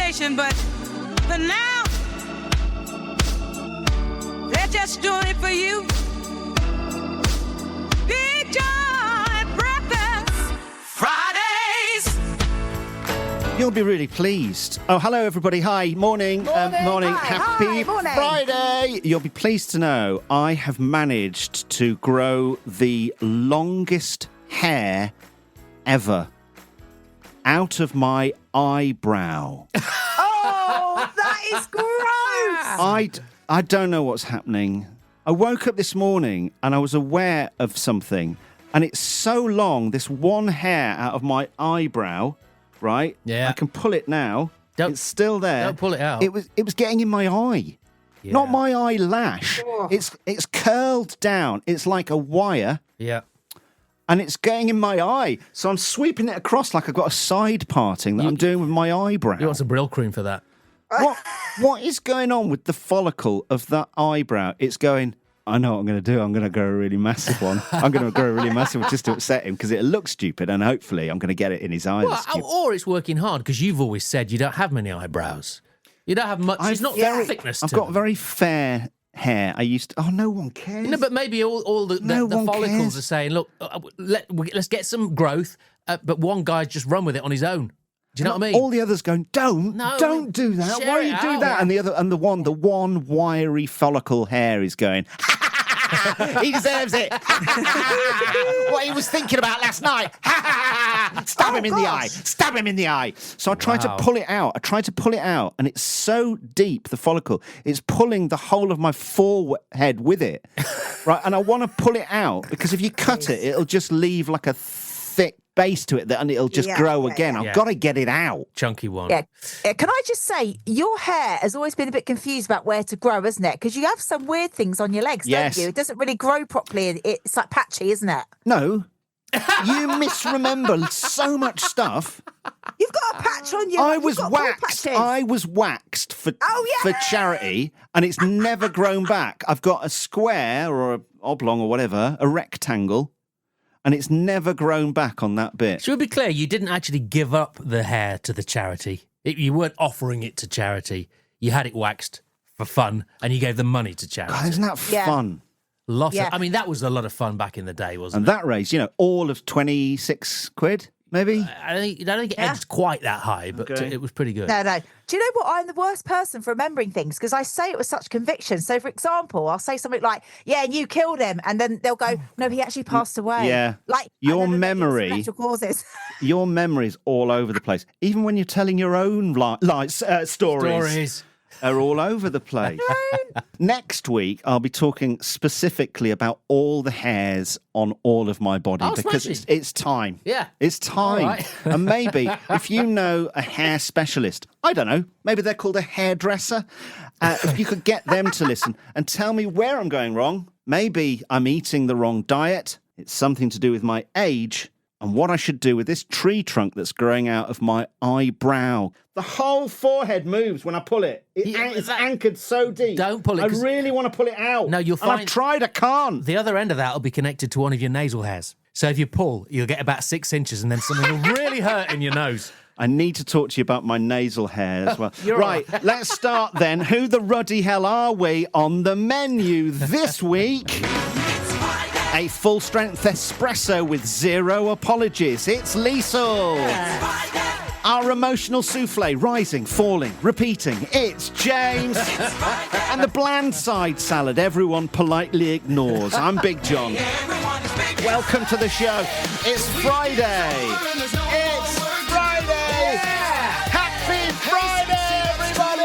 motivation, but for now, they're just doing it for you. Big John at breakfast, Fridays. You'll be really pleased. Oh, hello, everybody. Hi. Morning. Morning. Hi. Happy Hi. Morning. Friday. You'll be pleased to know I have managed to grow the longest hair ever out of my eyebrow. Oh, that is gross. I don't know what's happening. I woke up this morning and I was aware of something, and it's so long, this one hair out of my eyebrow, right? Yeah. I can pull it now. Don't- It's still there. don't pull it out. It was getting in my eye. Yeah. Not my eyelash. Oh. It's curled down. It's like a wire. Yeah. And it's getting in my eye. So I'm sweeping it across like I've got a side parting that I'm doing with my eyebrow. You want some Brill cream for that? What is going on with the follicle of that eyebrow? It's going, I know what I'm going to do. I'm going to grow a really massive one. I'm going to grow a really massive one just to upset him because it looks stupid, and hopefully I'm going to get it in his eye. Well, or it's working hard because you've always said you don't have many eyebrows. You don't have much. It's not thickness. I've to got them. very fair hair. I used to... Oh, no one cares. No, but maybe all the one follicles cares. are saying, look, let's get some growth, but one guy's just run with it on his own. Do you know what I mean? All the others going, don't do that. share Why it you do out. that? And the one wiry follicle hair is going, he deserves it. What he was thinking about last night. Stab him in the eye. Stab him in the eye. So I tried to pull it out. And it's so deep, the follicle, it's pulling the whole of my forehead with it. Right? And I want to pull it out because if you cut it, it'll just leave like a thick base to it, and it'll just grow again. I've got to get it out. Chunky one. Yeah. Can I just say, your hair has always been a bit confused about where to grow, hasn't it? Because you have some weird things on your legs, Yes. don't you? It doesn't really grow properly. It's like patchy, isn't it? No. You misremember so much stuff. You've got a patch on you. I was waxed for charity, and it's never grown back. I've got a square or a oblong or whatever, a rectangle, and it's never grown back on that bit. Should we be clear? You didn't actually give up the hair to the charity. You weren't offering it to charity. You had it waxed for fun, and you gave the money to charity. God, isn't that fun? That was a lot of fun back in the day, wasn't And that raised, all of 26 quid, maybe? I don't think it edged quite that high, but it was pretty good. No. Do you know what? I'm the worst person for remembering things because I say it with such conviction. So, for example, I'll say something like, yeah, and you killed him. And then they'll go, no, he actually passed away. Yeah. Like Your and then memory- natural causes. Your memory's all over the place. Even when you're telling your own stories. Are all over the place. Next week, I'll be talking specifically about all the hairs on all of my body because it's time. Yeah. It's time. All right. And maybe if you know a hair specialist, I don't know, maybe they're called a hairdresser, if you could get them to listen and tell me where I'm going wrong. Maybe I'm eating the wrong diet. It's something to do with my age. And what I should do with this tree trunk that's growing out of my eyebrow. The whole forehead moves when I pull it. It's anchored so deep. Don't pull it, I 'cause- really want to pull it out. No, you'll And I've find- tried, I can't. The other end of that will be connected to one of your nasal hairs. So if you pull, you'll get about 6 inches, and then something will really hurt in your nose. I need to talk to you about my nasal hair as well. You're Right, let's start then. Who the ruddy hell are we on the menu this week? A full-strength espresso with zero apologies. It's Liesl. Our emotional souffle, rising, falling, repeating. It's James. And the bland side salad everyone politely ignores. I'm Big John. Welcome to the show. It's Friday. It's Friday. Happy Friday, everybody.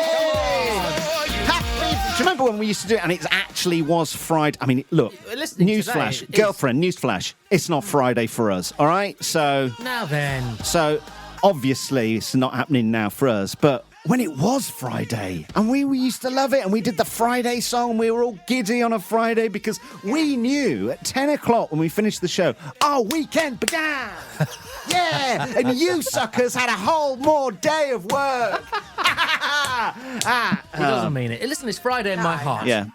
Do you remember when we used to do it and it actually was Friday? I mean, look, newsflash, girlfriend, newsflash, it's not Friday for us, all right? So Now then. So obviously it's not happening now for us, but when it was Friday, and we used to love it, and we did the Friday song, we were all giddy on a Friday because we knew at 10 o'clock when we finished the show, our weekend began. Yeah, and you suckers had a whole more day of work. He doesn't mean it. Listen, it's Friday in my heart. Yeah.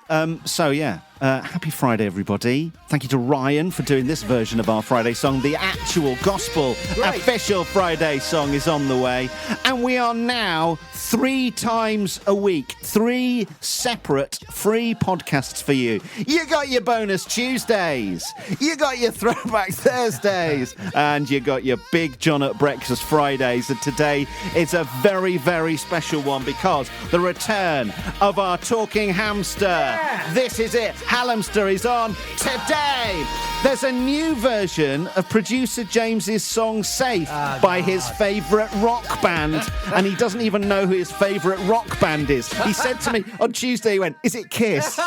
Happy Friday, everybody. Thank you to Ryan for doing this version of our Friday song. The actual gospel official Friday song is on the way. And we are now 3 times a week. 3 separate free podcasts for you. You got your bonus Tuesdays. You got your throwback Thursdays. And you got your Big John at Breakfast Fridays. And today is a very, very special one because the return of our talking hamster. Yeah. This is it. Hallamster is on today. There's a new version of producer James's song Safe by his favourite rock band. And he doesn't even know who his favourite rock band is. He said to me on Tuesday, he went, "Is it Kiss?"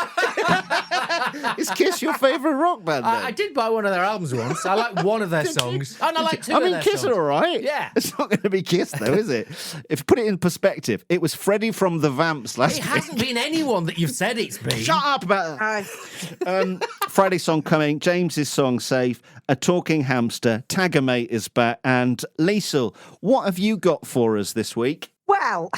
Is Kiss your favourite rock band then? I did buy one of their albums once. I like one of their songs. And I like 2 of their Kiss songs. are all right. Yeah. It's not going to be Kiss though, is it? If you put it in perspective, it was Freddie from the Vamps last week. It hasn't been anyone that you've said it's been. Shut up about that. Friday song coming, James's song Safe, a talking hamster, Tagger Mate is back, and Liesl, what have you got for us this week? Well,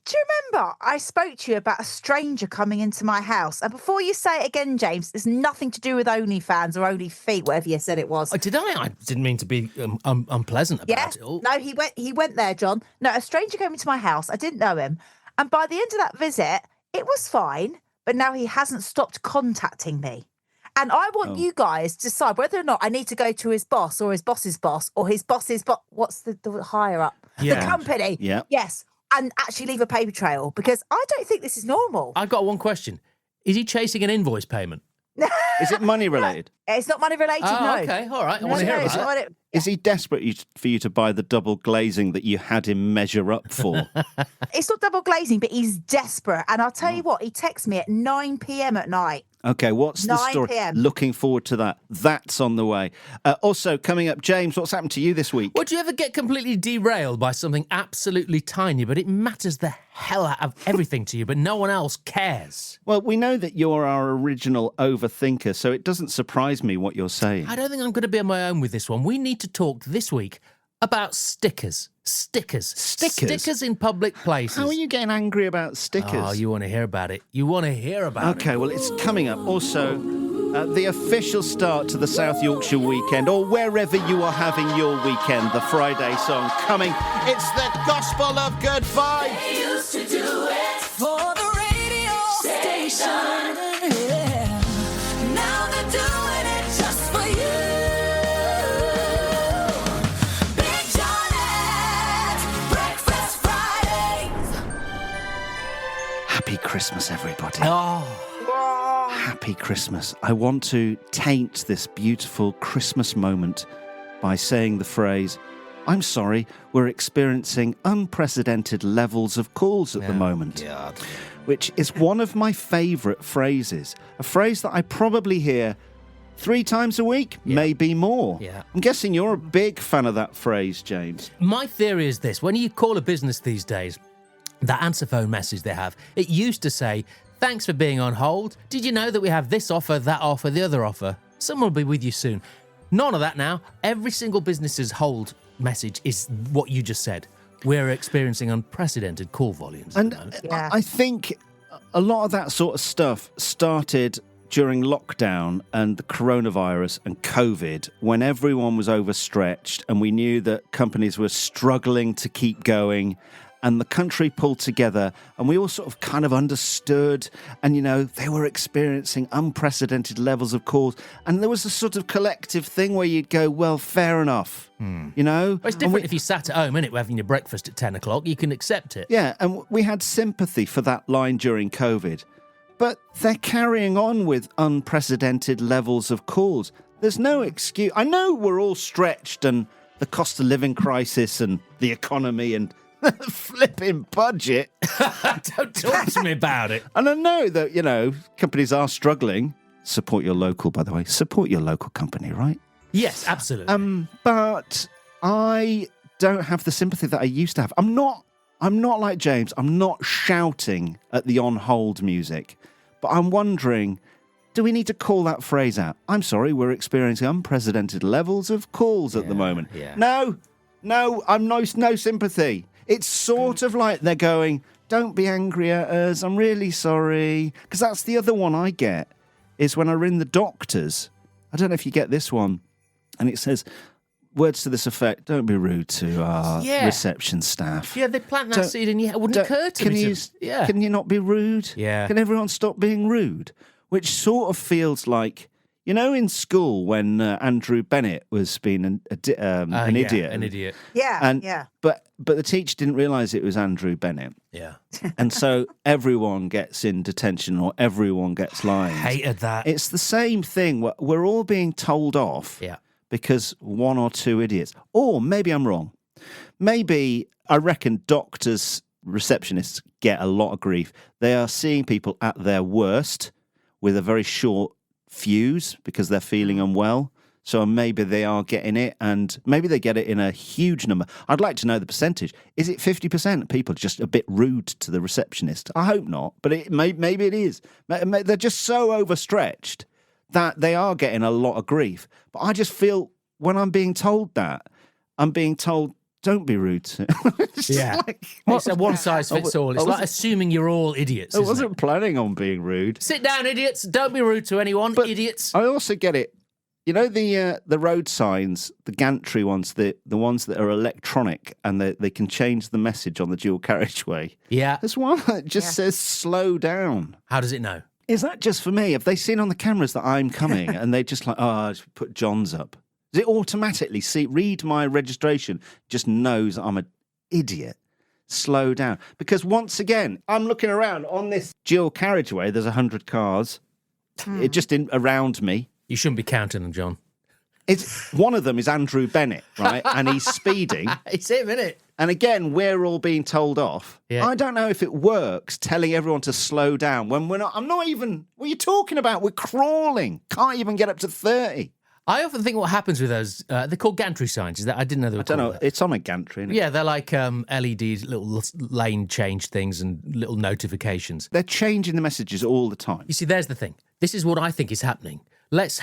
do you remember I spoke to you about a stranger coming into my house? And before you say it again, James, it's nothing to do with OnlyFans or OnlyFeet, whatever you said it was. Oh, did I? I didn't mean to be unpleasant about it all. No, he went there, John. No, a stranger came into my house. I didn't know him. And by the end of that visit, it was fine. But now he hasn't stopped contacting me. And I want you guys to decide whether or not I need to go to his boss or his boss's boss or his boss's boss. What's the higher up? Yeah. The company. Yeah. Yes. And actually leave a paper trail because I don't think this is normal. I've got one question. Is he chasing an invoice payment? Is it money related? It's not money related, Oh, no. okay. All right. I want to hear about it. Is he desperate for you to buy the double glazing that you had him measure up for? It's not double glazing, but he's desperate. And I'll tell you what, he texts me at 9 p.m. at night. Okay, what's the 9 story? p.m. Looking forward to that. That's on the way. Also, coming up, James, what's happened to you this week? Would you ever get completely derailed by something absolutely tiny, but it matters the hell out of everything to you, but no one else cares? Well, we know that you're our original overthinker, so it doesn't surprise me what you're saying. I don't think I'm going to be on my own with this one. We need to talk this week about stickers. Stickers. Stickers? Stickers in public places. How are you getting angry about stickers? Oh, you want to hear about it. You want to hear about it. Okay, well, it's coming up. Also, the official start to the South Yorkshire weekend, or wherever you are having your weekend, the Friday song coming. It's the Gospel of Good Vibes. They used to do it for the radio station. Yeah. Now they're doing it just for you. Big John at Breakfast Fridays. Happy Christmas, everybody. Oh, Happy Christmas. I want to taint this beautiful Christmas moment by saying the phrase, "I'm sorry, we're experiencing unprecedented levels of calls at the moment." God. Which is one of my favourite phrases. A phrase that I probably hear 3 times a week, maybe more. Yeah. I'm guessing you're a big fan of that phrase, James. My theory is this. When you call a business these days, that answer phone message they have, it used to say, "Thanks for being on hold. Did you know that we have this offer, that offer, the other offer? Someone will be with you soon." None of that now. Every single business's hold message is what you just said. We're experiencing unprecedented call volumes. And Yeah. I think a lot of that sort of stuff started during lockdown and the coronavirus and COVID, when everyone was overstretched and we knew that companies were struggling to keep going. And the country pulled together and we all sort of kind of understood. And, you know, they were experiencing unprecedented levels of calls. And there was a sort of collective thing where you'd go, well, fair enough, you know? Well, it's different if you sat at home, innit? We're having your breakfast at 10 o'clock. You can accept it. Yeah, and we had sympathy for that line during COVID. But they're carrying on with unprecedented levels of calls. There's no excuse. I know we're all stretched and the cost of living crisis and the economy and the flipping budget. Don't talk to me about it. And I know that, you know, companies are struggling. Support your local, by the way. Support your local company, right? Yes, absolutely. But I don't have the sympathy that I used to have. I'm not like James. I'm not shouting at the on-hold music. But I'm wondering, do we need to call that phrase out? I'm sorry, we're experiencing unprecedented levels of calls at the moment. yeah. No, I'm no sympathy. It's sort of like they're going, don't be angry at us, I'm really sorry. Because that's the other one I get, is when I ring the doctors. I don't know if you get this one. And it says, words to this effect, don't be rude to our reception staff. Yeah, they plant that seed in your head. It wouldn't occur to me. Can you not be rude? Yeah. Can everyone stop being rude? Which sort of feels like, you know, in school when Andrew Bennett was being an idiot. An idiot. Yeah. But the teacher didn't realise it was Andrew Bennett. Yeah. And so everyone gets in detention or everyone gets lines. Hated that. It's the same thing. We're all being told off because one or two idiots. Or maybe I'm wrong. Maybe I reckon doctors, receptionists get a lot of grief. They are seeing people at their worst with a very short fuse because they're feeling unwell. So maybe they are getting it, and maybe they get it in a huge number. I'd like to know the percentage. Is it 50% of people just a bit rude to the receptionist? I hope not, but maybe it is. They're just so overstretched that they are getting a lot of grief. But I just feel when I'm being told that, I'm being told, don't be rude to It's a one size fits all. It's like assuming you're all idiots. I wasn't planning on being rude. Sit down, idiots. Don't be rude to anyone, idiots. I also get it. You know the road signs, the gantry ones, the ones that are electronic and they can change the message on the dual carriageway. Yeah. There's one that just says slow down. How does it know? Is that just for me? Have they seen on the cameras that I'm coming and they just like, I'll just put John's up? Does it automatically read my registration, just knows I'm an idiot? Slow down. Because once again, I'm looking around on this dual carriageway, there's 100 cars. It just around me. You shouldn't be counting them, John. One of them is Andrew Bennett, right? And he's speeding. It's him, isn't it? And again, we're all being told off. Yeah. I don't know if it works telling everyone to slow down when we're not. I'm not even. What are you talking about? We're crawling. Can't even get up to 30. I often think what happens with those, they're called gantry signs. Is that I didn't know they were I don't called know. that. It's on a gantry, isn't it? Yeah, they're like LED little lane change things and little notifications. They're changing the messages all the time. You see, there's the thing. This is what I think is happening. Let's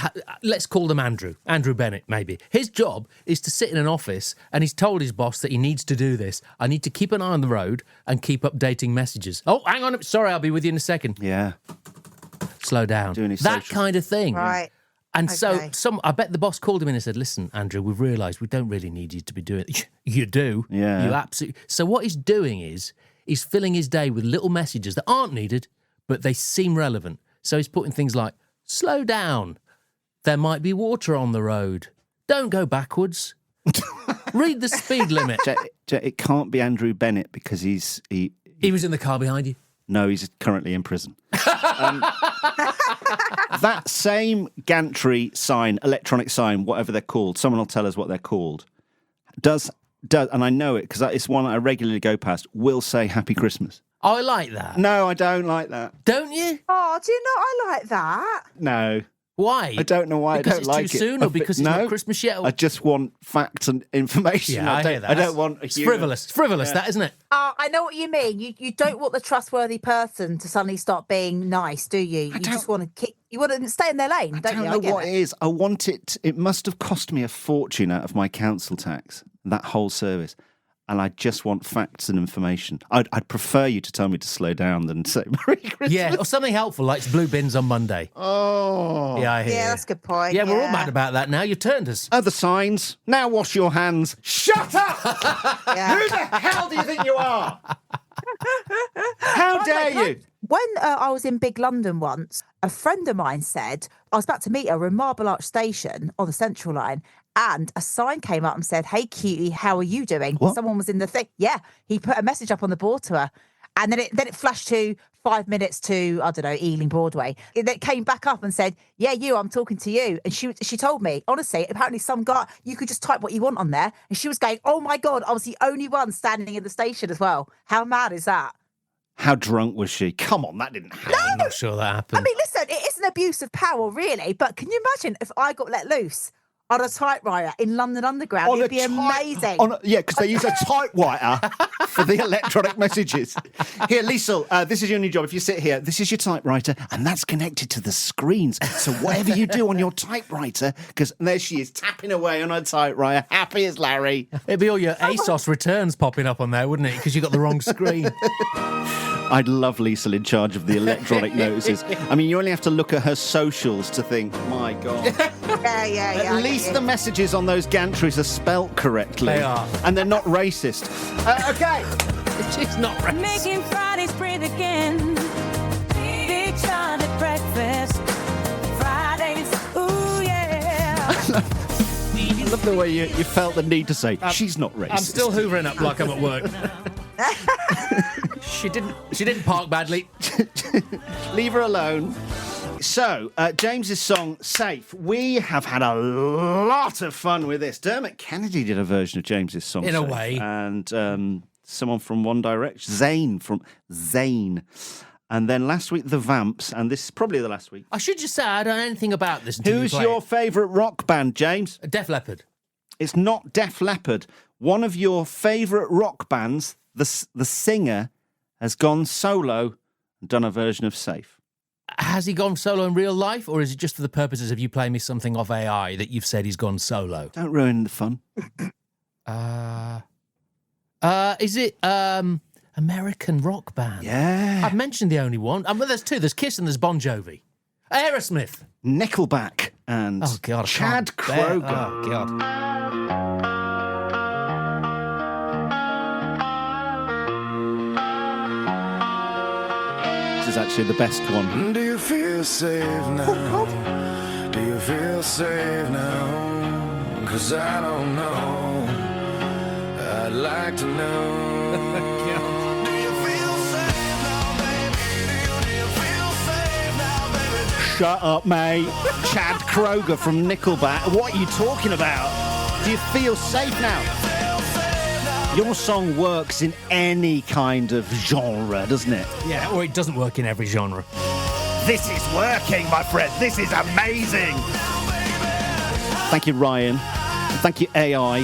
call them Andrew Bennett, maybe. His job is to sit in an office and he's told his boss that he needs to do this. I need to keep an eye on the road and keep updating messages. Oh, hang on. Sorry, I'll be with you in a second. Yeah. Slow down. Doing his that social. kind of thing. Right. And Okay. so I bet the boss called him in and said, listen, Andrew, we've realised we don't really need you to be doing it. You do. Yeah. You absolutely. So what he's doing is he's filling his day with little messages that aren't needed, but they seem relevant. So he's putting things like, slow down. There might be water on the road. Don't go backwards. Read the speed limit. It can't be Andrew Bennett because He was in the car behind you. No, he's currently in prison. That same gantry sign, electronic sign, whatever they're called, someone will tell us what they're called, does, and I know it because it's one I regularly go past, will say Happy Christmas. I like that. No, I don't like that. Don't you? Oh, do you know I like that? No. Why? I don't know why because I don't like it. Because it's too soon or because it's not Christmas yet? I just want facts and information. Yeah, I hear that. I don't want a It's human. frivolous. It's frivolous, that, isn't it? I know what you mean. You don't want the trustworthy person to suddenly start being nice, do you? You just want to kick. You want to stay in their lane, don't you? I don't know what it is. I want it. It must have cost me a fortune out of my council tax, that whole service. And I just want facts and information. I'd prefer you to tell me to slow down than say Merry Christmas. Yeah, or something helpful like it's blue bins on Monday. Oh. Yeah, I hear Yeah, you. that's a good point. Yeah, we're all mad about that now. You've turned us. Other signs. Now wash your hands. Shut up! Yeah. Who the hell do you think you are? How dare you? When I was in Big London once, a friend of mine said I was about to meet her in Marble Arch Station on the Central Line, and a sign came up and said, "Hey, cutie, how are you doing?" What? Someone was in the thing. Yeah, he put a message up on the board to her, and then it flashed to 5 minutes to, I don't know, Ealing Broadway. It came back up and said, "Yeah, you, I'm talking to you." And she told me, honestly, apparently some guy, you could just type what you want on there, and she was going, "Oh my God, I was the only one standing in the station as well." How mad is that? How drunk was she? Come on, that didn't happen. I'm not sure that happened. I mean, listen, it is an abuse of power, really. But can you imagine if I got let loose on a typewriter in London Underground. On It'd be a amazing. Yeah, because they use a typewriter for the electronic messages. Here, Liesl, this is your new job. If you sit here, this is your typewriter, and that's connected to the screens. So whatever you do on your typewriter, because there she is tapping away on her typewriter, happy as Larry. It'd be all your ASOS returns popping up on there, wouldn't it? Because you got the wrong screen. I'd love Liesl in charge of the electronic notices. I mean, you only have to look at her socials to think, my God. Yeah. At least the messages on those gantries are spelt correctly. They are. And they're not racist. Okay. She's not racist. Making Fridays great again. Big shot at breakfast. Fridays, ooh yeah. I love the way you felt the need to say, she's not racist. I'm still hoovering up like I'm at work. She didn't park badly. Leave her alone. So, James's song, Safe. We have had a lot of fun with this. Dermot Kennedy did a version of James's song, In a Safe. way. And someone from One Direction, Zayn from Zayn. And then last week, The Vamps. And this is probably the last week. I should just say I don't know anything about this until Who's you play your favourite rock band, James? it. Def Leppard. It's not Def Leppard. One of your favourite rock bands, the singer, has gone solo and done a version of Safe. Has he gone solo in real life, or is it just for the purposes of you playing me something off AI that you've said he's gone solo? Don't ruin the fun. Is it American rock band? Yeah. I've mentioned the only one. Well, there's two. There's Kiss and there's Bon Jovi. Aerosmith. Nickelback and Oh, God. I Chad can't bear- Kroeger. Oh, God. This is actually the best one. Do you feel safe now? Do you feel safe now? 'Cause I don't know. I'd like to know. Do you feel safe now, baby? Do you feel safe now, baby? Shut up, mate. Chad Kroeger from Nickelback. What are you talking about? Do you feel safe now? Your song works in any kind of genre, doesn't it? Yeah, or it doesn't work in every genre. This is working, my friend. This is amazing. Thank you, Ryan. Thank you, AI.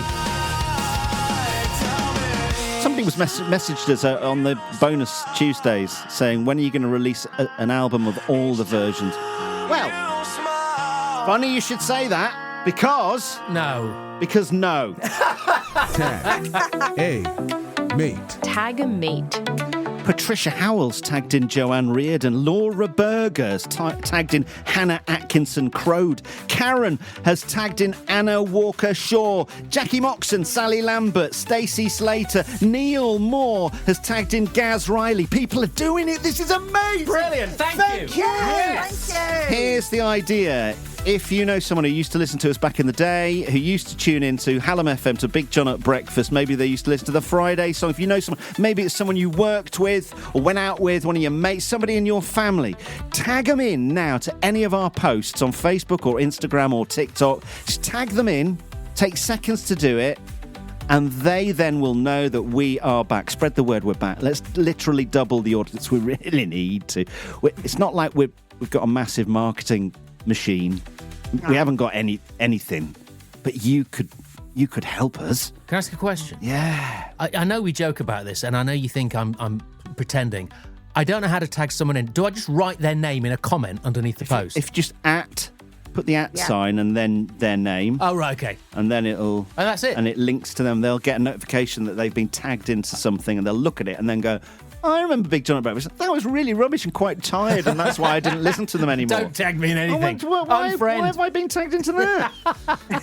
Somebody was messaged us on the bonus Tuesdays saying, when are you going to release an album of all the versions? Well, funny you should say that, because No. no. Tag. A. Mate. Tag a mate. Patricia Howells tagged in Joanne Reardon. Laura Berger's tagged in Hannah Atkinson Crode. Karen has tagged in Anna Walker Shaw. Jackie Moxon, Sally Lambert, Stacey Slater. Neil Moore has tagged in Gaz Riley. People are doing it. This is amazing. Brilliant. Thank you. Yes. Thank you. Here's the idea. If you know someone who used to listen to us back in the day, who used to tune into Hallam FM to Big John at breakfast, maybe they used to listen to the Friday song. If you know someone, maybe it's someone you worked with or went out with, one of your mates, somebody in your family, tag them in now to any of our posts on Facebook or Instagram or TikTok. Just tag them in, take seconds to do it, and they then will know that we are back. Spread the word we're back. Let's literally double the audience. We really need to. It's not like we've got a massive marketing machine. We haven't got anything, but you could help us. Can I ask a question? Yeah. I know we joke about this, and I know you think I'm pretending. I don't know how to tag someone in. Do I just write their name in a comment underneath the post? If you just put the sign and then their name, Oh, right, okay. and then it'll... And that's it? And it links to them. They'll get a notification that they've been tagged into something, and they'll look at it and then go, oh, I remember Big John at breakfast. That was really rubbish and quite tired, and that's why I didn't listen to them anymore. Don't tag me in anything. Why Unfriend. have I been tagged into that?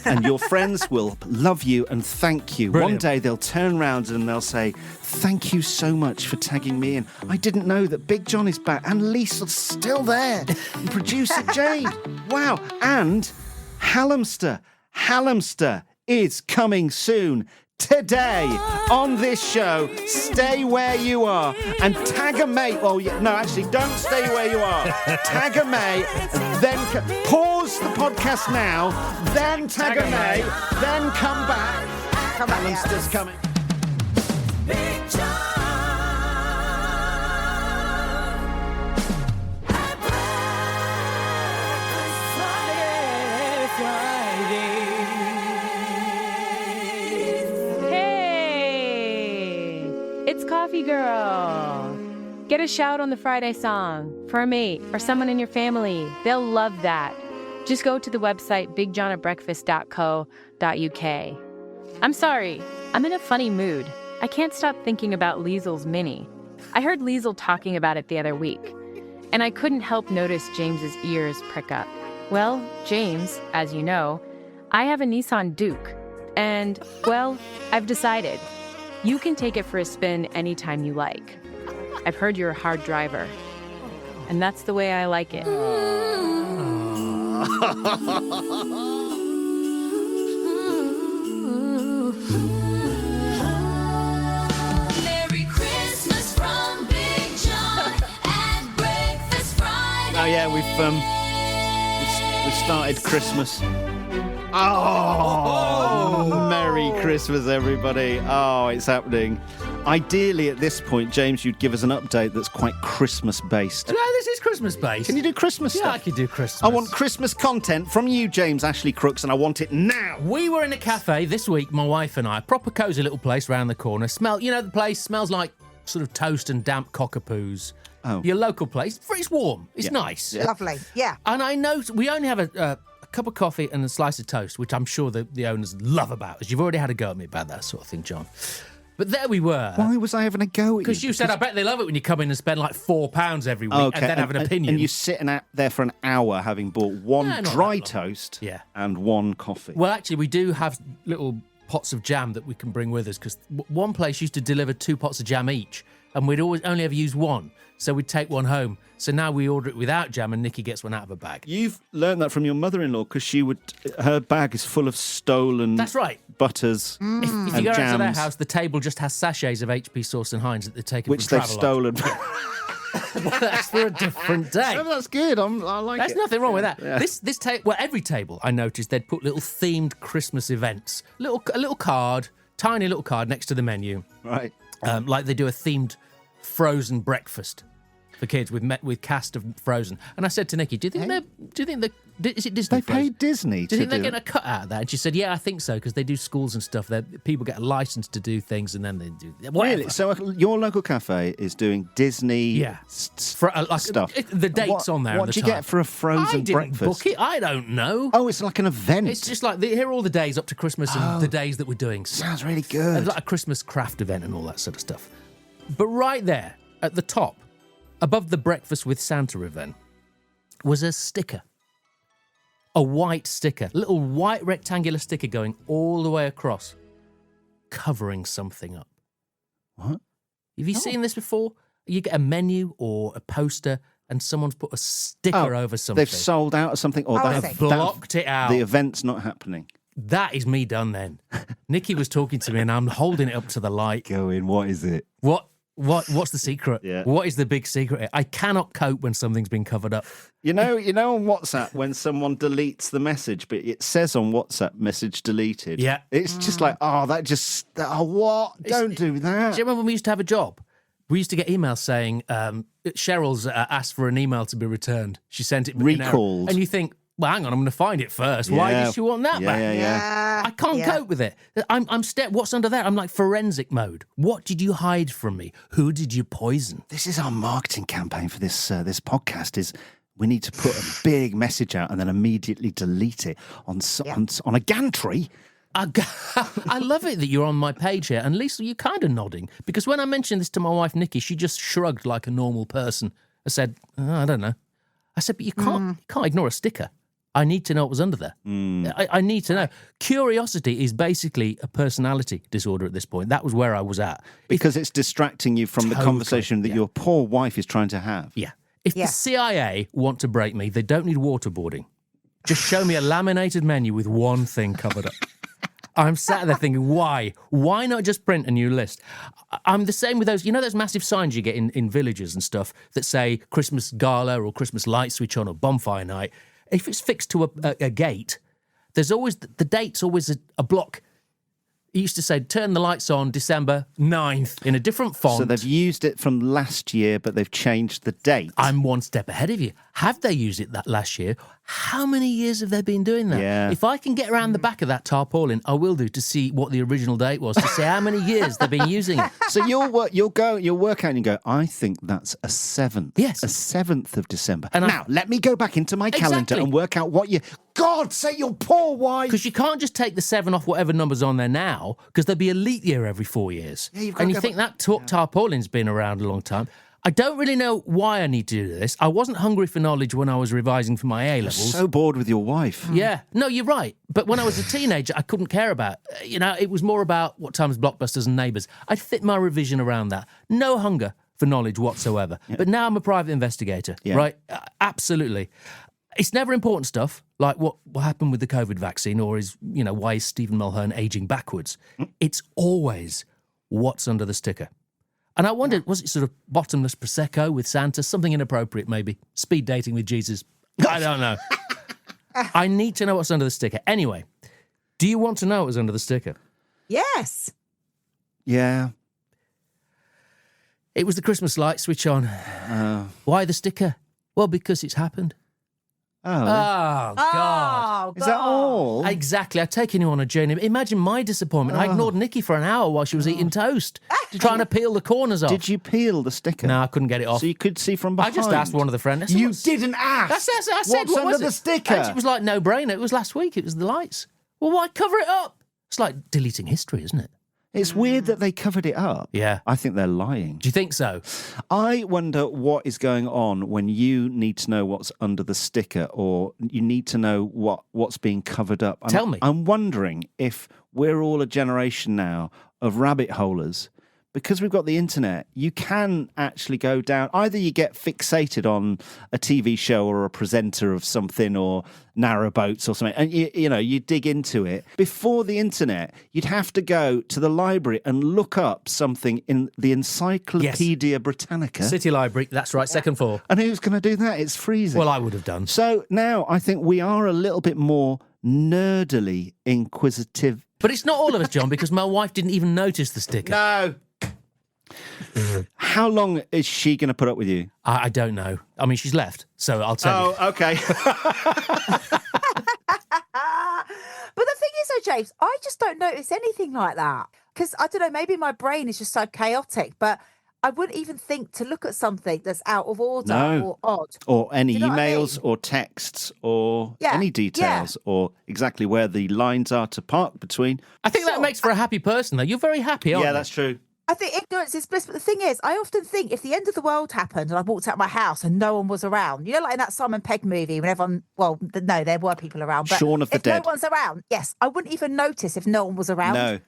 And your friends will love you and thank you. Brilliant. One day they'll turn around and they'll say, thank you so much for tagging me in. I didn't know that Big John is back and Liesl's still there. And producer Jade. Wow. And Hallamster is coming soon. Today on this show, stay where you are and tag a mate. Oh, yeah, no, actually, don't stay where you are. Tag a mate, then pause the podcast now, then tag a mate, then come back. Hallamster's coming. Big John. At breakfast Friday. coffee girl. Get a shout on the Friday song for a mate or someone in your family. They'll love that. Just go to the website bigjohnatbreakfast.co.uk. I'm sorry, I'm in a funny mood. I can't stop thinking about Liesl's Mini. I heard Liesl talking about it the other week, and I couldn't help notice James's ears prick up. Well, James, as you know, I have a Nissan Duke, and, well, I've decided. You can take it for a spin anytime you like. I've heard you're a hard driver, and that's the way I like it. Merry Christmas from Big John at Breakfast Friday. Oh yeah, we've started Christmas. Oh, Merry Christmas, everybody. Oh, it's happening. Ideally, at this point, James, you'd give us an update that's quite Christmas-based. No, this is Christmas-based. Can you do Christmas Yeah, stuff? I could do Christmas. I want Christmas content from you, James Ashley Crooks, and I want it now. We were in a cafe this week, my wife and I. Proper cosy little place round the corner. The place smells like sort of toast and damp cockapoos. Oh. Your local place. It's warm. It's nice. Lovely. Yeah. And I know we only have a cup of coffee and a slice of toast, which I'm sure the owners love about us. You've already had a go at me about that sort of thing, John. But there we were. Why was I having a go at you? Because you said, I bet they love it when you come in and spend like £4 every week and then have an opinion. And you sit there for an hour having bought one not dry that long. toast Yeah. and one coffee. Well, actually, we do have little pots of jam that we can bring with us because one place used to deliver 2 pots of jam each and we'd always only ever use one. So we'd take one home. So now we order it without jam and Nikki gets one out of a bag. You've learned that from your mother-in-law because her bag is full of stolen That's right. butters If you and go out to their jams, house, the table just has sachets of HP sauce and Heinz that they've taken which from they've Travelodge. stolen. Well, that's for a different day. Oh, that's good. I like There's it. nothing wrong with that. Yeah. This table, every table I noticed they'd put little themed Christmas events, a little card, tiny little card next to the menu, Right. like they do a themed Frozen breakfast for kids with cast of Frozen. And I said to Nikki, is it Disney? They Frozen? paid Disney Do to you think they're do getting a cut out of that? And she said, yeah, I think so, because they do schools and stuff. People get a license to do things, and then they do whatever. Really? So your local cafe is doing Disney For stuff. The date's on there. What and do the you time. get for a Frozen I didn't breakfast? book it. I don't know. Oh, it's like an event. It's just like here are all the days up to Christmas and the days that we're doing. Sounds really It's good. like a Christmas craft event and all that sort of stuff. But right there at the top, above the Breakfast with Santa event, was a sticker. A white sticker. A little white rectangular sticker going all the way across, covering something up. What? Have you seen this before? You get a menu or a poster and someone's put a sticker over something. They've sold out of something, or Oh, I they see. blocked it out. The event's not happening. That is me done then. Nikki was talking to me and I'm holding it up to the light. Going, what is it? What's the secret? Yeah. What is the big secret? I cannot cope when something's been covered up. You know on WhatsApp when someone deletes the message, but it says on WhatsApp message deleted. Yeah. It's just like, what? Don't do that. Do you remember when we used to have a job? We used to get emails saying Cheryl's asked for an email to be returned. She sent it in error. Recalled. And you think, well, hang on, I'm going to find it first. Why Yeah. did she want that back? Yeah. I can't cope with it. I'm what's under there? I'm like forensic mode. What did you hide from me? Who did you poison? This is our marketing campaign for this podcast. Is we need to put a big message out and then immediately delete it on a gantry. I love it that you're on my page here. And Liesl, you're kind of nodding. Because when I mentioned this to my wife, Nikki, she just shrugged like a normal person. I said, I don't know. I said, but you can't ignore a sticker. I need to know what was under there. I need to know. Curiosity is basically a personality disorder at this point. That was where I was at. Because it's distracting you from the Totally, conversation that your poor wife is trying to have. Yeah. If the CIA want to break me, they don't need waterboarding. Just show me a laminated menu with one thing covered up. I'm sat there thinking, why? Why not just print a new list? I'm the same with those massive signs you get in villages and stuff that say Christmas gala or Christmas light switch on or bonfire night. If it's fixed to a gate, there's always, the date's always a block. It used to say, turn the lights on December 9th in a different font. So they've used it from last year, but they've changed the date. I'm one step ahead of you. Have they used it that last year? How many years have they been doing that? Yeah. If I can get around the back of that tarpaulin, I will do, to see what the original date was, to see how many years they've been using it. So you'll work out and you go, I think that's a 7th. Yes. A 7th of December. And now, let me go back into my calendar Exactly. and work out what you... God, say your poor wife. Because you can't just take the 7 off whatever number's on there now, because there'll be a leap year every 4 years. Yeah, you've got and to you go think back- that tarpaulin's been around a long time. I don't really know why I need to do this. I wasn't hungry for knowledge when I was revising for my A-levels. So bored with your wife. Yeah, no, you're right. But when I was a teenager, I couldn't care about, it was more about what time's Blockbusters and Neighbours. I'd fit my revision around that. No hunger for knowledge whatsoever. Yeah. But now I'm a private investigator, right? Absolutely. It's never important stuff, like what happened with the COVID vaccine, or why is Stephen Mulhern aging backwards? It's always what's under the sticker. And I wondered, was it sort of bottomless Prosecco with Santa? Something inappropriate, maybe. Speed dating with Jesus. I don't know. I need to know what's under the sticker. Anyway, do you want to know what's under the sticker? Yes. Yeah. It was the Christmas light switch on. Why the sticker? Well, because it's happened. Oh. Oh, God. Oh, Is that all? Exactly. I'd taken you on a journey. Imagine my disappointment. I ignored Nikki for an hour while she was eating toast, trying to peel the corners off. Did you peel the sticker? No, I couldn't get it off. So you could see from behind? I just asked one of the friends. I said, You "What's-" didn't ask? I said, What's what under was the it? sticker? And it was like no-brainer. It was last week. It was the lights. Well, why cover it up? It's like deleting history, isn't it? It's weird that they covered it up. Yeah. I think they're lying. Do you think so? I wonder what is going on when you need to know what's under the sticker, or you need to know what's being covered up. Tell me. I'm wondering if we're all a generation now of rabbit holers. Because we've got the internet, you can actually go down. Either you get fixated on a TV show or a presenter of something, or narrowboats or something, and you dig into it. Before the internet, you'd have to go to the library and look up something in the Encyclopedia Britannica. City Library. That's right. Second floor. And who's going to do that? It's freezing. Well, I would have done. So now I think we are a little bit more nerdily inquisitive. But it's not all of us, John, because my wife didn't even notice the sticker. No. How long is she going to put up with you? I don't know. I mean, she's left, so I'll tell you. Oh, okay. But the thing is, though, James, I just don't notice anything like that. Because, I don't know, maybe my brain is just so chaotic, but I wouldn't even think to look at something that's out of order or odd. Or any Do you know what I emails mean? or texts or Yeah, any details or exactly where the lines are to park between. I think that Sure. makes for a happy person, though. You're very happy, aren't you? Yeah, that's true. I think ignorance is bliss, but the thing is, I often think if the end of the world happened and I walked out my house and no one was around, like in that Simon Pegg movie when everyone, well, no, there were people around, but Shaun of the if Dead. no one's around, yes, I wouldn't even notice if no one was around. No.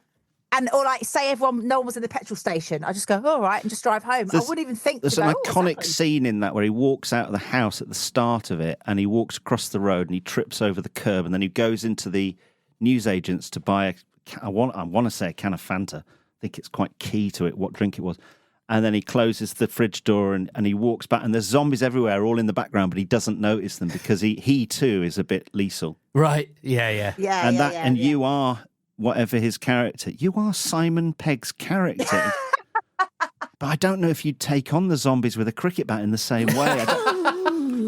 And or like say no one was in the petrol station, I just go, all right, and just drive home. I wouldn't even think There's to an go, "Oh, iconic what's scene in that where he walks out of the house at the start of it and he walks across the road and he trips over the curb and then he goes into the newsagents to buy I want to say a can of Fanta. I think it's quite key to it what drink it was. And then he closes the fridge door and he walks back and there's zombies everywhere all in the background, but he doesn't notice them because he too is a bit Liesl. Right. Yeah. Yeah, And you are whatever his character. You are Simon Pegg's character. But I don't know if you'd take on the zombies with a cricket bat in the same way.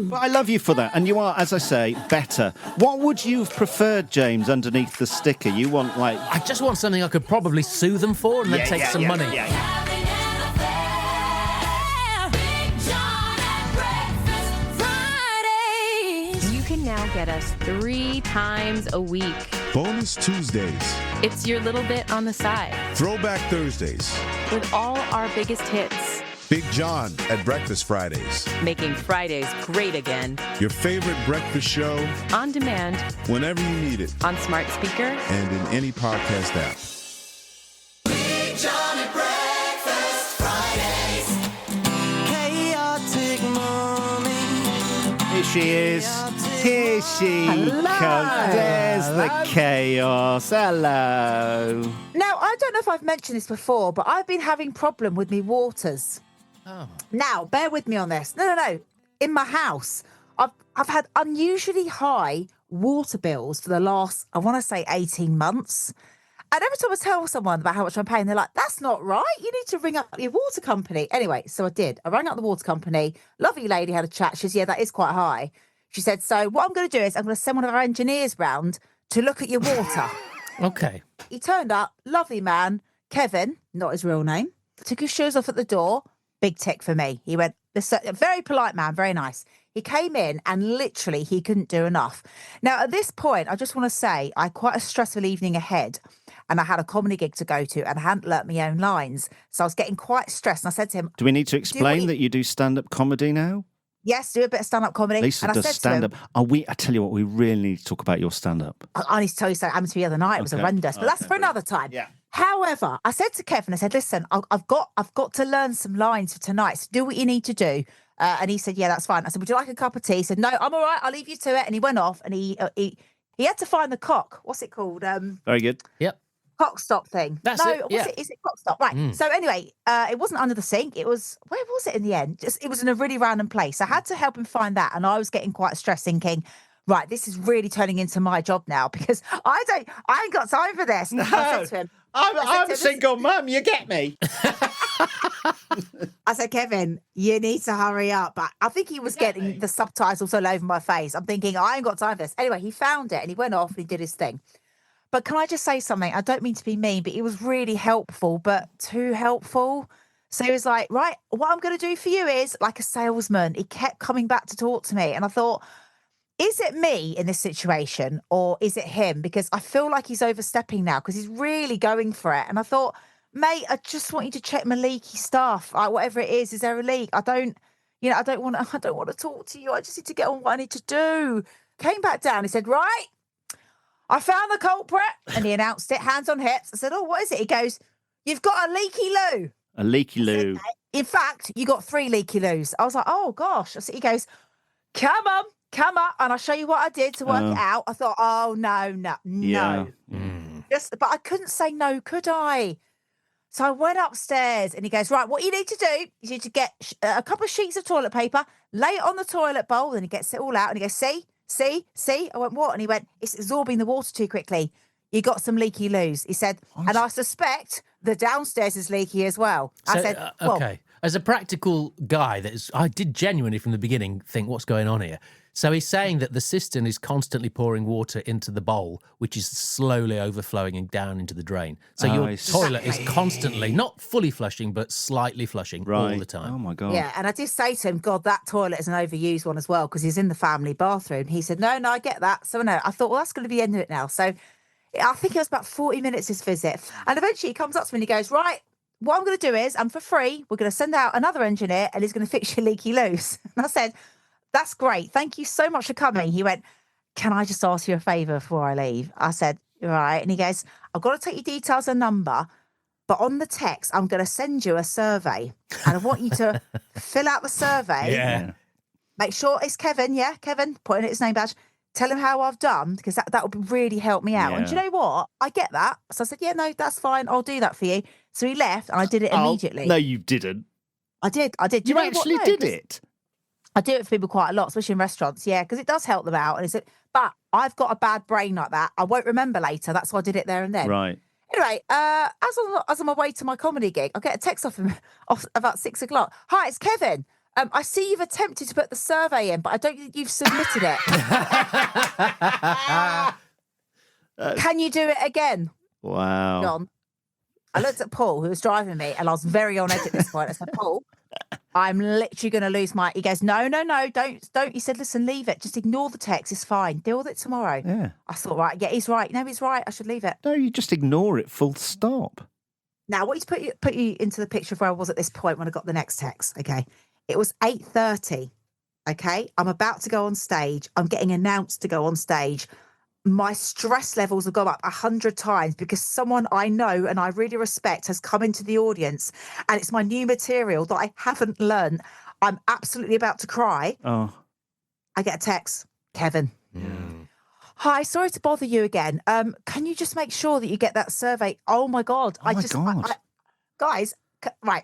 But I love you for that. And you are, as I say, better. What would you have preferred, James, underneath the sticker? You want, like... I just want something I could probably sue them for and then take some money. Having an affair. Big John at Breakfast Fridays. You can now get us 3 times a week. Bonus Tuesdays, It's your little bit on the side Throwback Thursdays, with all our biggest hits, Big John at Breakfast Fridays, making Fridays great again. your favorite breakfast show On demand, whenever you need it on smart speaker, and in any podcast app. Big John at Breakfast Fridays. Chaotic morning. Here she is. Here she Hello. comes. There's the chaos. Hello. Now, I don't know if I've mentioned this before, but I've been having problem with me waters. Oh. Now, bear with me on this. No. In my house, I've had unusually high water bills for the last, I want to say 18 months. And every time I tell someone about how much I'm paying, they're like, that's not right. You need to ring up your water company. Anyway, so I did. I rang up the water company. Lovely lady had a chat. She said, yeah, that is quite high. She said, so what I'm going to do is I'm going to send one of our engineers round to look at your water. Okay. He turned up, lovely man, Kevin, not his real name, took his shoes off at the door. Big tick for me. He went, a very polite man, very nice. He came in and literally he couldn't do enough. Now, at this point, I just want to say I had quite a stressful evening ahead and I had a comedy gig to go to and I hadn't learnt my own lines. So I was getting quite stressed. And I said to him, Do we need to explain that you do stand-up comedy now? yes, do a bit of stand-up comedy. Lisa and I does said stand-up. to him, I tell you what, we really need to talk about your stand-up. I need to tell you something happened to me the other night. It was horrendous, but that's for another time. Yeah. However, I said to Kevin, I said, listen, I've got to learn some lines for tonight. So do what you need to do. And he said, yeah, that's fine. I said, would you like a cup of tea? He said, no, I'm all right. I'll leave you to it. And he went off and he had to find the cock. What's it called? Very good. Yep. Cock stop thing. That's no, it, what's yeah. it? Is it cock stop? Right. So anyway, it wasn't under the sink. It was, where was it in the end? It was in a really random place. I had to help him find that. And I was getting quite stressed thinking, right, this is really turning into my job now because I ain't got time for this. No. I said to him, I'm a single mum, you get me. I said, Kevin, you need to hurry up. But I think he was getting the subtitles all over my face. I'm thinking, I ain't got time for this. Anyway, he found it and he went off and he did his thing. But can I just say something? I don't mean to be mean, but he was really helpful, but too helpful. So he was like, right, what I'm going to do for you is like a salesman. He kept coming back to talk to me. And I thought, is it me in this situation or is it him? Because I feel like he's overstepping now because he's really going for it. And I thought, mate, I just want you to check my leaky stuff. Like, whatever it is there a leak? I don't want to talk to you. I just need to get on what I need to do. Came back down. He said, right, I found the culprit. And he announced it, hands on hips. I said, oh, what is it? He goes, you've got a leaky loo. A leaky loo. In fact, you got 3 leaky loos. I was like, oh, gosh. So he goes, come on. And I'll show you what I did to work it out. I thought, oh, no. Yeah. But I couldn't say no, could I? So I went upstairs and he goes, right, what you need to do is you need to get a couple of sheets of toilet paper, lay it on the toilet bowl, and he gets it all out. And he goes, see? I went, what? And he went, it's absorbing the water too quickly. You got some leaky loos. He said, and I suspect the downstairs is leaky as well. I said, well, okay. As a practical guy, I did genuinely from the beginning think, what's going on here? So he's saying that the cistern is constantly pouring water into the bowl, which is slowly overflowing and down into the drain. So your toilet is constantly, not fully flushing, but slightly flushing all the time. Oh, my God. yeah. And I did say to him, God, that toilet is an overused one as well because he's in the family bathroom. He said, no, I get that. So no, I thought, well, that's going to be the end of it now. So I think it was about 40 minutes, this visit. And eventually he comes up to me and he goes, right, what I'm going to do is, and for free, we're going to send out another engineer and he's going to fix your leaky loos. And I said, that's great. Thank you so much for coming. He went, can I just ask you a favour before I leave? I said, all right. And he goes, I've got to take your details and number, but on the text, I'm going to send you a survey. And I want you to fill out the survey. Yeah. Make sure it's Kevin. Yeah, Kevin, put in his name badge. Tell him how I've done because that would really help me out. And do you know what? I get that. So I said, yeah, no, that's fine. I'll do that for you. So he left and I did it immediately. No, you didn't. I did. Do You know what? actually No, did 'cause it. I do it for people quite a lot, especially in restaurants. Yeah, because it does help them out. But I've got a bad brain like that. I won't remember later. That's why I did it there and then. Right. Anyway, as I'm on my way to my comedy gig, I get a text off him about 6 o'clock. Hi, it's Kevin. I see you've attempted to put the survey in, but I don't think you've submitted it. Can you do it again? Wow. John? I looked at Paul, who was driving me, and I was very on edge at this point. I said, Paul, I'm literally going to lose my... He goes, no, don't. He said, listen, leave it. Just ignore the text. It's fine. Deal with it tomorrow. Yeah. I thought, right, yeah, he's right. No, he's right. I should leave it. No, you just ignore it full stop. Now, I want you to put you into the picture of where I was at this point when I got the next text, okay? It was 8:30, okay? I'm about to go on stage. I'm getting announced to go on stage. My stress levels have gone up 100 times because someone I know and I really respect has come into the audience and it's my new material that I haven't learned. I'm absolutely about to cry. Oh. I get a text, Kevin. Hi, sorry to bother you again. Can you just make sure that you get that survey? Oh my God. Oh my God. Guys, right.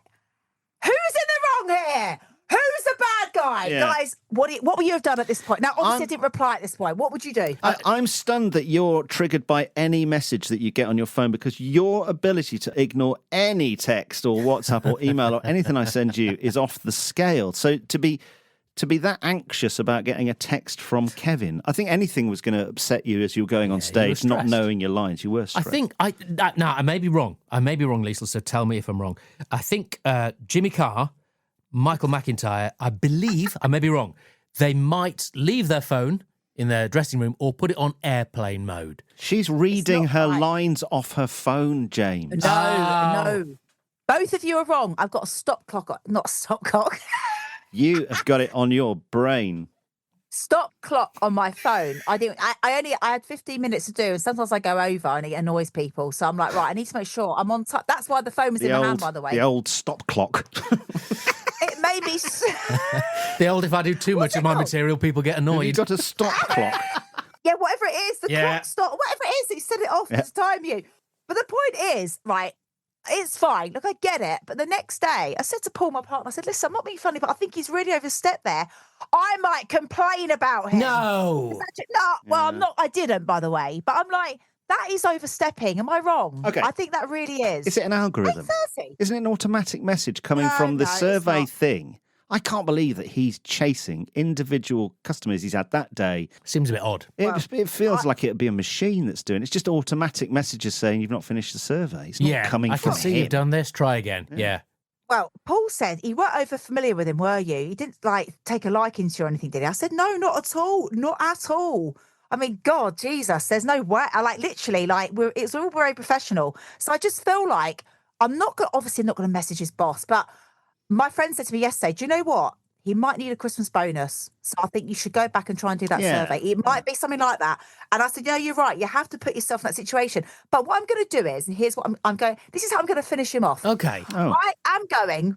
Who's in the wrong here? Who's the bad guy? Yeah. Guys, what would you have done at this point? Now, obviously, I didn't reply at this point. What would you do? I'm stunned that you're triggered by any message that you get on your phone because your ability to ignore any text or WhatsApp or email or anything I send you is off the scale. So to be that anxious about getting a text from Kevin, I think anything was going to upset you as you were going on stage, not knowing your lines. You were stressed. I may be wrong. I may be wrong, Liesl, so tell me if I'm wrong. I think Jimmy Carr, Michael McIntyre, I believe, I may be wrong, they might leave their phone in their dressing room or put it on airplane mode. She's reading her lines off her phone, James. No. Both of you are wrong. I've got a stop clock, not a stop clock. You have got it on your brain. Stop clock on my phone. I had 15 minutes to do, and sometimes I go over and it annoys people. So I'm like, right, I need to make sure I'm on time. That's why the phone was in my hand, by the way. The old stop clock. It made me. The old, if I do too much of my material, people get annoyed. You've got a stop clock. Yeah, whatever it is, the clock stop, whatever it is, it set it off to time you. But the point is, right, it's fine. Look, I get it. But the next day, I said to Paul, my partner, I said, listen, I'm not being funny, but I think he's really overstepped there. I might complain about him. No. I'm not. I didn't, by the way. But I'm like, that is overstepping. Am I wrong? Okay. I think that really is. Is it an algorithm? 8:30. Isn't it an automatic message coming from the survey thing? I can't believe that he's chasing individual customers he's had that day. Seems a bit odd. It feels like it'd be a machine that's doing it. It's just automatic messages saying you've not finished the survey. It's not coming from him. I can see you've done this. Try again. Yeah. Well, Paul said you weren't over familiar with him, were you? You didn't take a liking to you or anything, did he? I said, no, not at all. Not at all. I mean, God, Jesus, there's no way. It's all very professional. So I just feel like obviously not going to message his boss, but my friend said to me yesterday, do you know what? He might need a Christmas bonus. So I think you should go back and try and do that survey. It might be something like that. And I said, yeah, you're right. You have to put yourself in that situation. But what I'm going to do is, and here's what I'm going, this is how I'm going to finish him off. Okay. Oh. I am going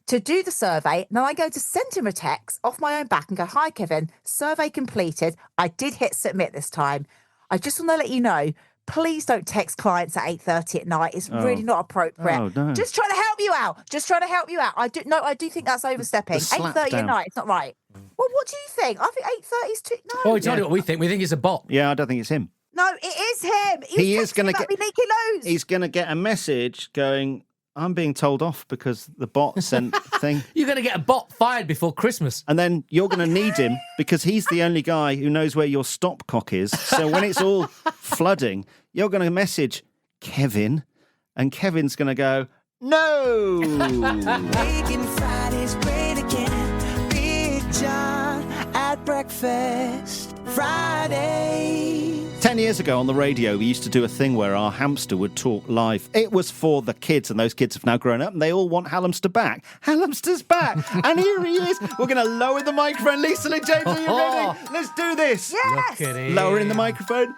to do the survey. And then I'm going to send him a text off my own back and go, hi, Kevin, survey completed. I did hit submit this time. I just want to let you know, please don't text clients at 8:30 at night. It's really not appropriate. Oh, no. Just trying to help you out. I do think that's overstepping. 8:30 at night, it's not right. Well, what do you think? I think 8:30 is too. No. Well, we told you what we think. We think it's a bot. Yeah, I don't think it's him. No, it is him. He is going to get. Me leaky loos. He's going to get a message going, I'm being told off because the bot sent thing. You're going to get a bot fired before Christmas. And then you're going to need him because he's the only guy who knows where your stopcock is. So when it's all flooding, you're going to message Kevin, and Kevin's going to go, no. Making Fridays great again. Big John at breakfast. Friday. 10 years ago on the radio, we used to do a thing where our hamster would talk live. It was for the kids, and those kids have now grown up, and they all want Hallamster back. Hallamster's back, and here he is. We're going to lower the microphone. Liesl and James, are you ready? Let's do this. Yes. Look at him. Lowering the microphone.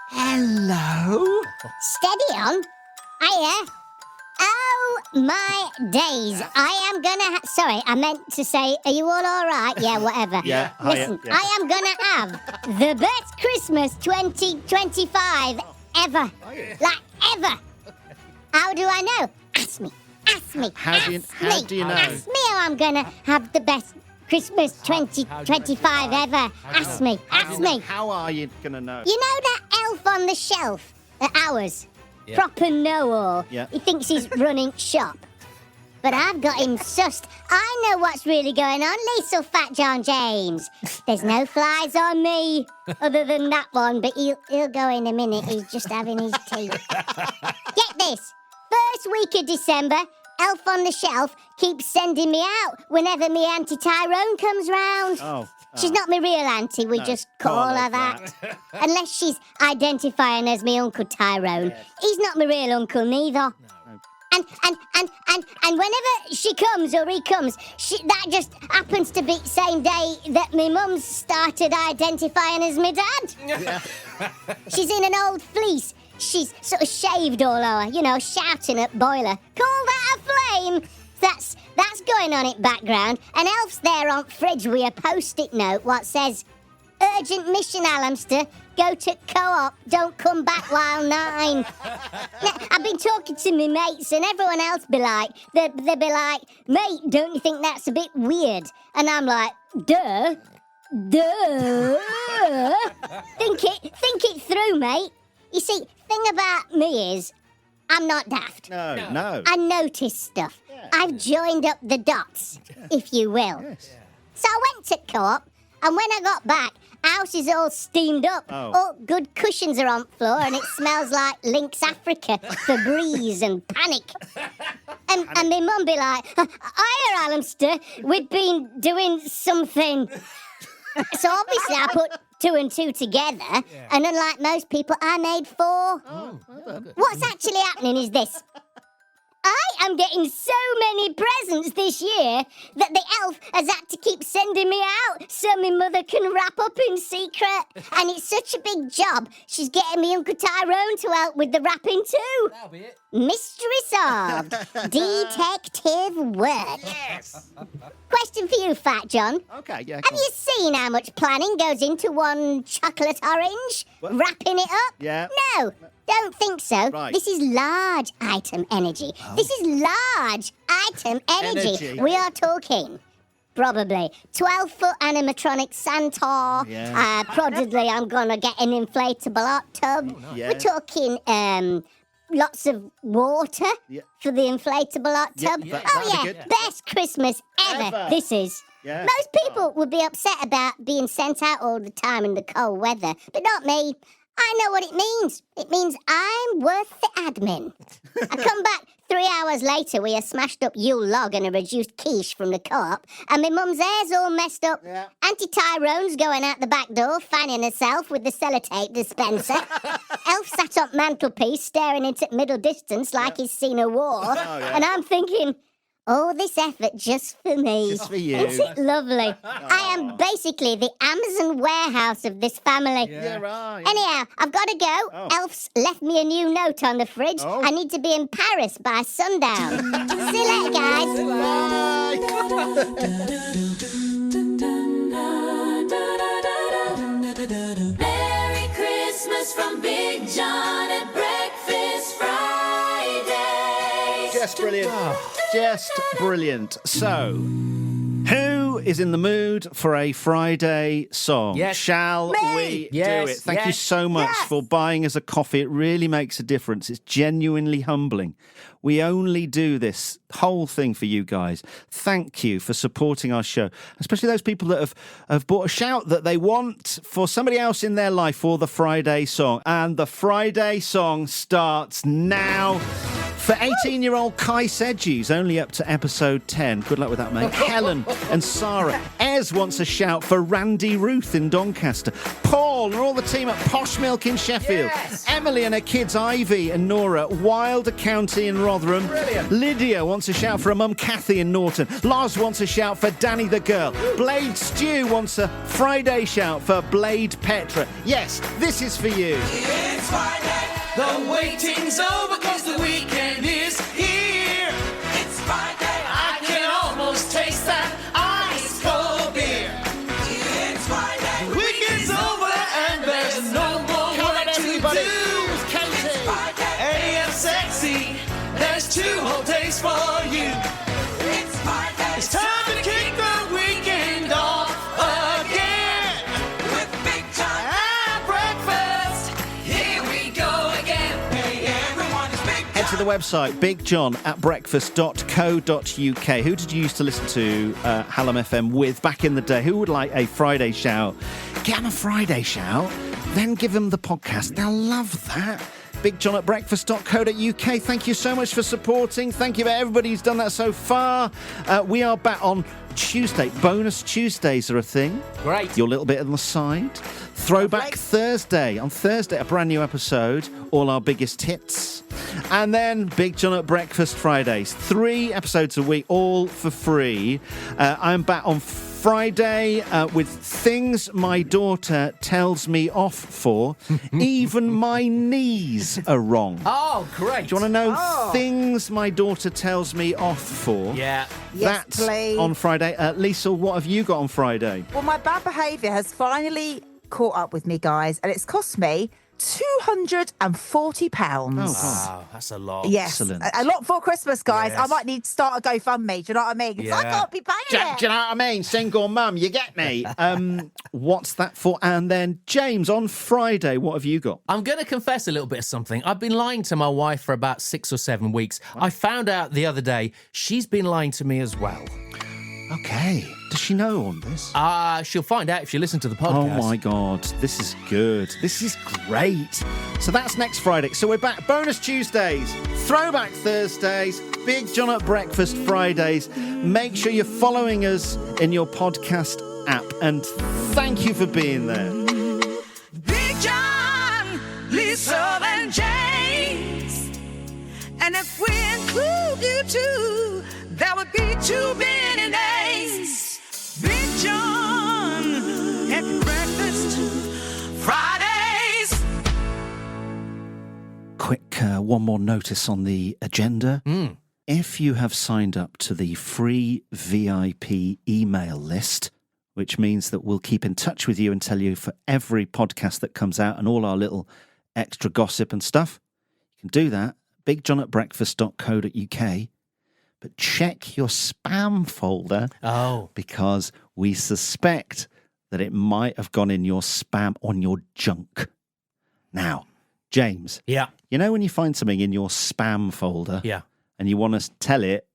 Hello. Steady on. Hiya. Oh, my days. I am going to... Sorry, I meant to say, are you all right? Yeah, whatever. Yeah, Listen, yeah. I am going to have the best Christmas 2025 ever. Like, ever. How do I know? Ask me. How do you know? Ask me how I'm going to have the best Christmas 2025 ever. Ask me. How are you going to know? You know that elf on the shelf at ours? Yeah. Proper know-all. Yeah. He thinks he's running shop. But I've got him sussed. I know what's really going on, Liesl Fat John James. There's no flies on me, other than that one, but he'll go in a minute. He's just having his tea. Get this. First week of December, Elf on the Shelf keeps sending me out whenever me Auntie Tyrone comes round. Oh. She's not my real auntie, we just call her that. Unless she's identifying as my Uncle Tyrone. He's not my real uncle neither. And whenever she comes or he comes, that just happens to be the same day that my mum's started identifying as my dad. Yeah. She's in an old fleece. She's sort of shaved all over, shouting at boiler. Call that a flame? That's going on in background. And Elf's there on fridge with a post-it note what says, urgent mission, Hallamster. go to co-op, don't come back while 9. Now, I've been talking to my mates and everyone else be like, they'll be like, mate, don't you think that's a bit weird? And I'm like, duh. Think it through, mate. You see, thing about me is, I'm not daft. No. I notice stuff. I've joined up the dots, if you will. Yes. So I went to co-op, and when I got back, house is all steamed up. Oh. All good cushions are on the floor, and it smells like Lynx Africa, Febreze and Panic. And my mum be like, hiya, Hallamster, we've been doing something. So obviously I put 2 and 2 together, and unlike most people, I made 4. Oh, good. What's actually happening is this. I am getting so many presents this year that the elf has had to keep sending me out so my mother can wrap up in secret. And it's such a big job, she's getting me Uncle Tyrone to help with the wrapping too. That'll be it. Mystery solved. Detective work. Yes. Question for you, Fat John. Okay, yeah. Have you seen how much planning goes into one chocolate orange? What? Wrapping it up? Yeah. No, don't think so. Right. This is large item energy. This is large item energy. We are talking probably 12-foot animatronic Centaur. Yeah. Probably I'm going to get an inflatable hot tub. Yeah. We're talking lots of water Yeah. for the inflatable hot Yeah, tub. that'd Oh, be yeah, good. best Christmas ever. This is. Yeah. Most people would be upset about being sent out all the time in the cold weather, but not me. I know what it means. It means I'm worth the admin. I come back 3 hours later with a smashed up Yule log and a reduced quiche from the co-op, and my mum's hair's all messed up. Yeah. Auntie Tyrone's going out the back door, fanning herself with the sellotape dispenser. Elf sat up mantelpiece, staring into middle distance like he's seen a war. And I'm thinking, all this effort just for me. Just for you. Isn't it lovely? I am basically the Amazon warehouse of this family. Yeah, right. Anyhow, I've got to go. Elf's left me a new note on the fridge. Oh. I need to be in Paris by sundown. See you later, guys. Merry Christmas from Big John at Breakfast Friday. Just brilliant. Just brilliant. So, who is in the mood for a Friday song? Yes. Shall we Yes, do it? Thank you yes, so much for buying us a coffee. It really makes a difference. It's genuinely humbling. We only do this whole thing for you guys. Thank you for supporting our show, especially those people that have bought a shout that they want for somebody else in their life for the Friday song. And the Friday song starts now. For 18-year-old Kai Sedges, only up to episode 10. Good luck with that, mate. Helen and Sarah. Ez wants a shout for Randy Ruth in Doncaster. Paul and all the team at Posh Milk in Sheffield. Emily and her kids Ivy and Nora, Wilder County in Rotherham. Brilliant. Lydia wants a shout for her mum Kathy in Norton. Lars wants a shout for Danny the girl. Blade Stew wants a Friday shout for Blade Petra. Yes, this is for you. It's Friday. The waiting's over 'cause the weekend is here. It's Friday. I can almost taste that ice cold beer. It's Friday. The weekend's over and there's no more work to do. It's Friday. AM sexy. There's 2 whole days for you. It's Friday. It's time to kick the weekend off again. With Big John at breakfast. Here we go again. Hey, everyone is Big John. Head to the website, bigjahn@breakfast.co.uk. Who did you used to listen to Hallam FM with back in the day? Who would like a Friday shout? Get them a Friday shout, then give them the podcast. They'll love that. bigjahn@breakfast.co.uk. Thank you so much for supporting. Thank you for everybody who's done that so far. We are back on Tuesday. Bonus Tuesdays are a thing. Great. Your little bit on the side. Throwback Thursday. On Thursday, a brand new episode. All our biggest hits. And then Big John at Breakfast Fridays. 3 episodes a week, all for free. I'm back on Friday with Things My Daughter Tells Me Off For. Even my knees are wrong. Oh, great. Do you want to know things my daughter tells me off for? Yeah. Yes, That's please. on Friday. Liesl, what have you got on Friday? Well, my bad behaviour has finally caught up with me, guys, and it's cost me £240. Wow, that's a lot. Yes, Excellent. a lot for Christmas, guys. I Yes. might need to start a GoFundMe. Do you know what I mean? 'Cause I Yeah. can't be paying Do it. you know what I mean? Single mum, you get me. What's that for? And then, James, on Friday, what have you got? I'm going to confess a little bit of something. I've been lying to my wife for about 6 or 7 weeks. I found out the other day she's been lying to me as well. Okay. Does she know all this? She'll find out if she listens to the Oh podcast. my God, this is good. This is great. So that's next Friday. So we're back. Bonus Tuesdays, Throwback Thursdays, Big John at Breakfast Fridays. Make sure you're following us in your podcast app. And thank you for being there. Big John, Liesl and James. And if we include you too, that would be too many names. Big John at Breakfast Fridays. Quick, one more notice on the agenda. If you have signed up to the free VIP email list, which means that we'll keep in touch with you and tell you for every podcast that comes out and all our little extra gossip and stuff, you can do that. bigjohnatbreakfast.co.uk. But check your spam folder. Oh. Because we suspect that it might have gone in your spam on your junk. Now, James. Yeah. You know when you find something in your spam folder? Yeah. And you want to tell it,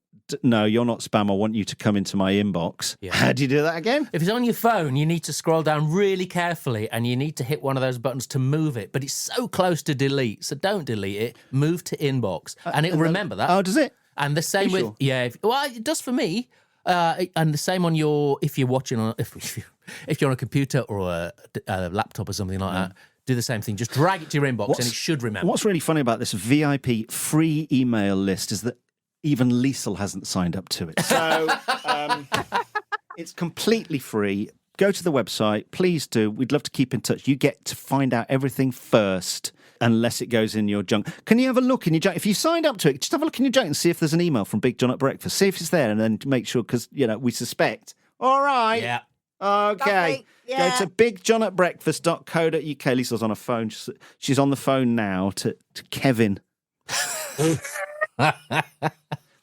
no, you're not spam, I want you to come into my inbox. Yeah. How do you do that again? If it's on your phone, you need to scroll down really carefully and you need to hit one of those buttons to move it. But it's so close to delete, so don't delete it. Move to inbox. And it'll remember that. Oh, does it? And the same with, sure? yeah, well, it does for me. And the same on your, if you're watching on, if you're on a computer or a laptop or something like that, do the same thing. Just drag it to your inbox and it should remember. What's really funny about this VIP free email list is that even Liesl hasn't signed up to it. So it's completely free. Go to the website. Please do. We'd love to keep in touch. You get to find out everything first, unless it goes in your junk. Can you have a look in your junk? If you signed up to it, just have a look in your junk and see if there's an email from Big John at Breakfast. See if it's there and then make sure, because, you know, we suspect. All right. Yeah. Okay. Lovely. Yeah. Go to bigjohnatbreakfast.co.uk. Lisa's on a phone. She's on the phone now to Kevin.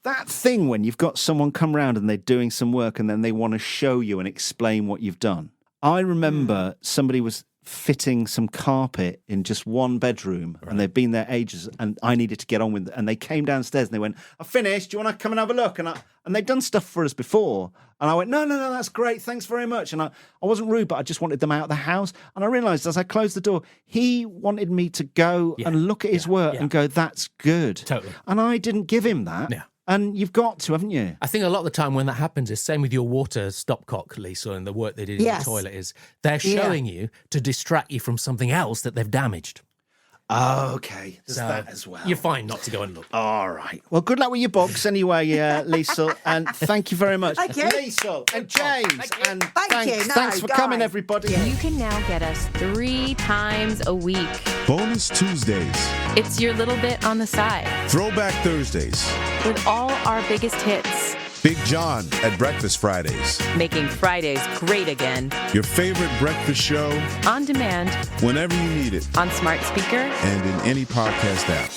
That thing when you've got someone come round and they're doing some work and then they want to show you and explain what you've done. I remember somebody was fitting some carpet in just one bedroom and they'd been there ages and I needed to get on with it. And they came downstairs and they went, "I finished. Do you want to come and have a look?" And they'd done stuff for us before. And I went, no, that's great. Thanks very much. And I wasn't rude, but I just wanted them out of the house. And I realised as I closed the door, he wanted me to go and look at his work and go, "That's good." Totally. And I didn't give him that. Yeah. And you've got to, haven't you? I think a lot of the time when that happens is same with your water stopcock, Lisa, and the work they did in Yes. the toilet is they're showing you to distract you from something else that they've damaged. Oh, okay. There's So that as well. You're fine not to go and look. All right. Well, good luck with your box anyway, Liesl, and thank you very much. Thank you. Liesl and James. And Thank you. No, thanks for coming, guys. everybody. You can now get us 3 times a week. Bonus Tuesdays, It's your little bit on the side Throwback Thursdays, with all our biggest hits, Big John at Breakfast Fridays, making Fridays great again. your favorite breakfast show On demand, whenever you need it, on smart speaker, and in any podcast app.